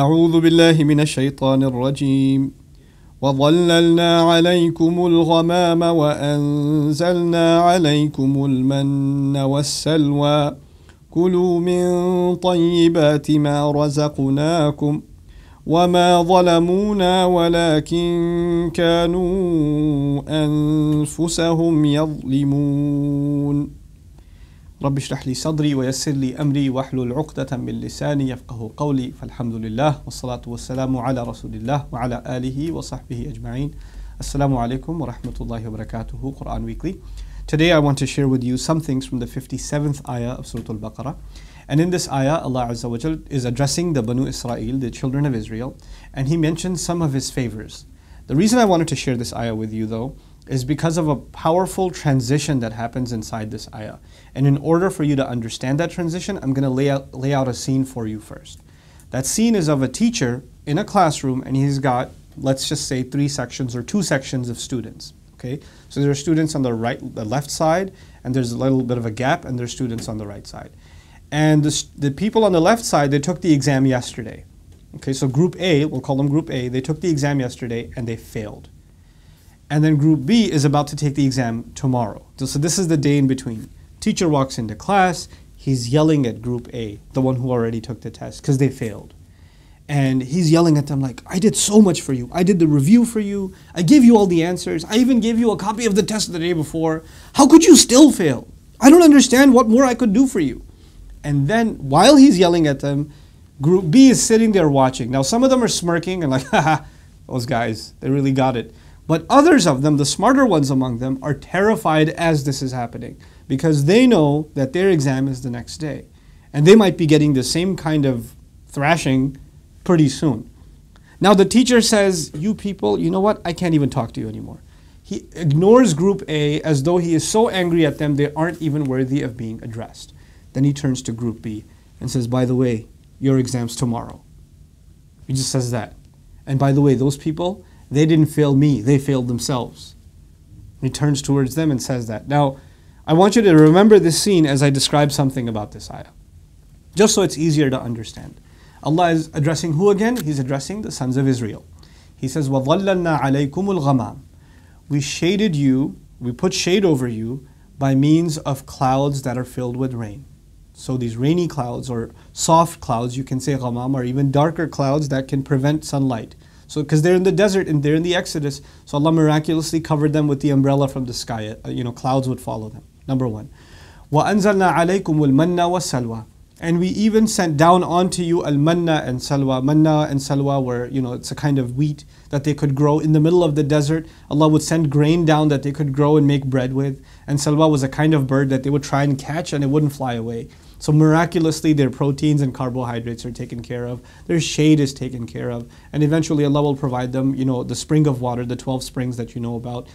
أعوذ بالله من الشيطان الرجيم وظللنا عليكم الغمام وأنزلنا عليكم المن والسلوى كلوا من طيبات ما رزقناكم وما ظلمونا ولكن كانوا أنفسهم يظلمون رب اشرح لي صدري ويسر لي أمري واحلل عقدة من لساني يفقه قولي فالحمد لله والصلاة والسلام على رسول الله وعلى آله وصحبه أجمعين. Assalamu alaikum wa rahmatullahi wa barakatuhu. Quran Weekly. Today I want to share with you some things from the 57th ayah of Surah Al-Baqarah. And in this ayah, Allah Azza wa Jal is addressing the Banu Israel, the children of Israel, and He mentions some of His favors. The reason I wanted to share this ayah with you though, is because of a powerful transition that happens inside this ayah. And in order for you to understand that transition, I'm going to lay out a scene for you first. That scene is of a teacher in a classroom, and he's got, let's just say, 3 sections or 2 sections of students. Okay, so there are students on the left side, and there's a little bit of a gap, and there's students on the right side. And the people on the left side, they took the exam yesterday. Okay, so group A, we'll call them group A, they took the exam yesterday and they failed. And then group B is about to take the exam tomorrow. So this is the day in between. Teacher walks into class, he's yelling at group A, the one who already took the test, because they failed. And he's yelling at them like, I did so much for you. I did the review for you. I gave you all the answers. I even gave you a copy of the test the day before. How could you still fail? I don't understand what more I could do for you. And then while he's yelling at them, group B is sitting there watching. Now some of them are smirking and like, haha, those guys, they really got it. But others of them, the smarter ones among them, are terrified as this is happening because they know that their exam is the next day. And they might be getting the same kind of thrashing pretty soon. Now the teacher says, you people, you know what? I can't even talk to you anymore. He ignores group A as though he is so angry at them they aren't even worthy of being addressed. Then he turns to group B and says, by the way, your exam's tomorrow. He just says that. And by the way, those people, they didn't fail me, they failed themselves. He turns towards them and says that. Now, I want you to remember this scene as I describe something about this ayah, just so it's easier to understand. Allah is addressing who again? He's addressing the sons of Israel. He says, وَظَلَّلْنَا عَلَيْكُمُ الْغَمَامِ. We shaded you, we put shade over you by means of clouds that are filled with rain. So these rainy clouds or soft clouds, you can say ghamam, or even darker clouds that can prevent sunlight. So because they're in the desert and they're in the Exodus, so Allah miraculously covered them with the umbrella from the sky. Clouds would follow them. Number 1. وَأَنزَلْنَا عَلَيْكُمُ الْمَنَّ وَالسَّلْوَى. And we even sent down onto you al-manna and salwa. Manna and salwa were, it's a kind of wheat that they could grow in the middle of the desert. Allah would send grain down that they could grow and make bread with. And salwa was a kind of bird that they would try and catch and it wouldn't fly away. So miraculously their proteins and carbohydrates are taken care of. Their shade is taken care of. And eventually Allah will provide them, the spring of water, the 12 springs that you know about.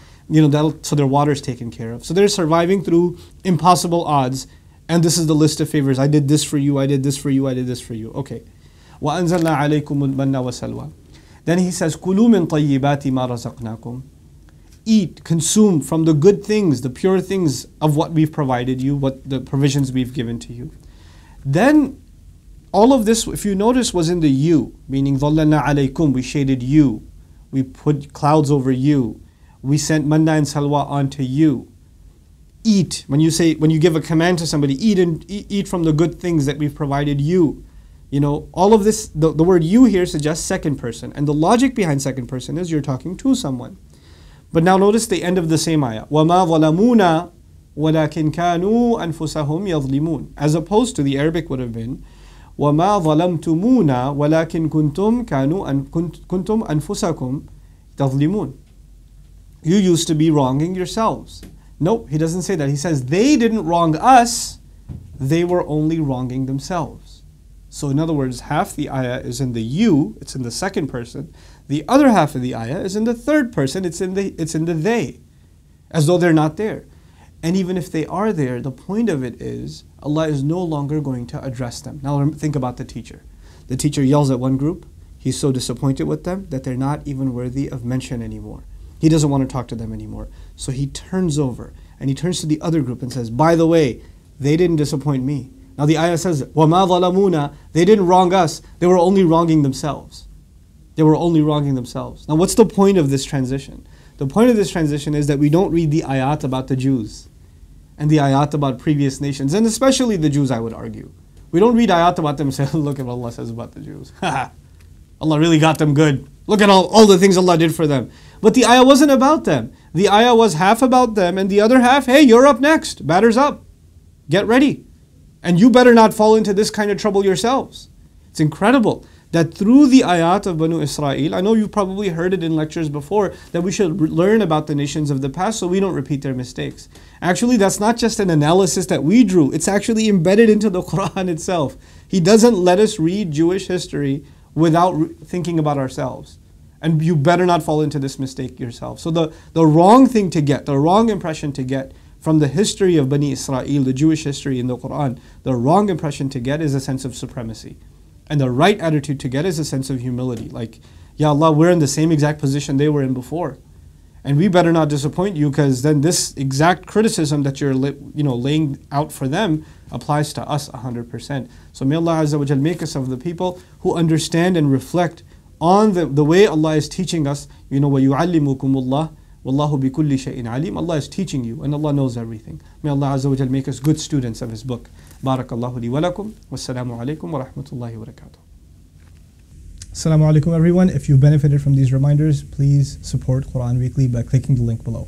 So their water is taken care of. So they're surviving through impossible odds. And this is the list of favors. I did this for you, I did this for you, I did this for you. Okay. وَأَنزَلْنَا عَلَيْكُمُ الْمَنَّ وَسَلْوَى. Then he says, كُلُوا مِن طَيِّبَاتِ مَا رَزَقْنَاكُمْ. Eat, consume from the good things, the pure things of what we've provided you, what the provisions we've given to you. Then, all of this, if you notice, was in the you, meaning ظَلَّلْنَا عَلَيْكُمْ, we shaded you. We put clouds over you. We sent manna and salwa onto you. Eat, when you give a command to somebody, eat from the good things that we've provided you. All of this, the word you here suggests second person. And the logic behind second person is you're talking to someone. But now notice the end of the same ayah. وَمَا ظَلَمُونَا وَلَكِنْ كَانُوا أَنفُسَهُمْ يَظْلِمُونَ. As opposed to the Arabic would have been وَمَا ظَلَمْتُمُونَا وَلَكِنْ كُنْتُمْ أَنفُسَكُمْ تَظْلِمُونَ. You used to be wronging yourselves. Nope, he doesn't say that. He says they didn't wrong us, they were only wronging themselves. So in other words, half the ayah is in the you, it's in the second person. The other half of the ayah is in the third person, it's in the they, as though they're not there. And even if they are there, the point of it is Allah is no longer going to address them. Now think about the teacher. The teacher yells at one group, he's so disappointed with them that they're not even worthy of mention anymore. He doesn't want to talk to them anymore. So he turns over and he turns to the other group and says, by the way, they didn't disappoint me. Now the ayah says, وَمَا ظَلَمُونَ, they didn't wrong us, they were only wronging themselves. They were only wronging themselves. Now what's the point of this transition? The point of this transition is that we don't read the ayat about the Jews and the ayat about previous nations, and especially the Jews, I would argue. We don't read ayat about them and say, look at what Allah says about the Jews. Allah really got them good. Look at all the things Allah did for them. But the ayah wasn't about them. The ayah was half about them and the other half, hey, you're up next. Batter's up. Get ready. And you better not fall into this kind of trouble yourselves. It's incredible that through the ayat of Banu Israel, I know you've probably heard it in lectures before, that we should learn about the nations of the past so we don't repeat their mistakes. Actually, that's not just an analysis that we drew. It's actually embedded into the Quran itself. He doesn't let us read Jewish history without thinking about ourselves. And you better not fall into this mistake yourself. So the wrong thing to get, the wrong impression to get from the history of Bani Israel, the Jewish history in the Quran, the wrong impression to get is a sense of supremacy. And the right attitude to get is a sense of humility. Like, Ya Allah, we're in the same exact position they were in before. And we better not disappoint you, because then this exact criticism that you're laying out for them applies to us 100%. So may Allah Azza wa Jal make us of the people who understand and reflect on the way Allah is teaching us. وَيُعَلِّمُكُمُ اللَّهُ وَاللَّهُ بِكُلِّ شَيْءٍ عَلِيمٌ. Allah is teaching you and Allah knows everything. May Allah Azza wa Jal make us good students of His book. Barakallahu li wa lakum. Wassalamu alaikum wa rahmatullahi wa barakatuh. Assalamu alaikum everyone. If you've benefited from these reminders, please support Quran Weekly by clicking the link below.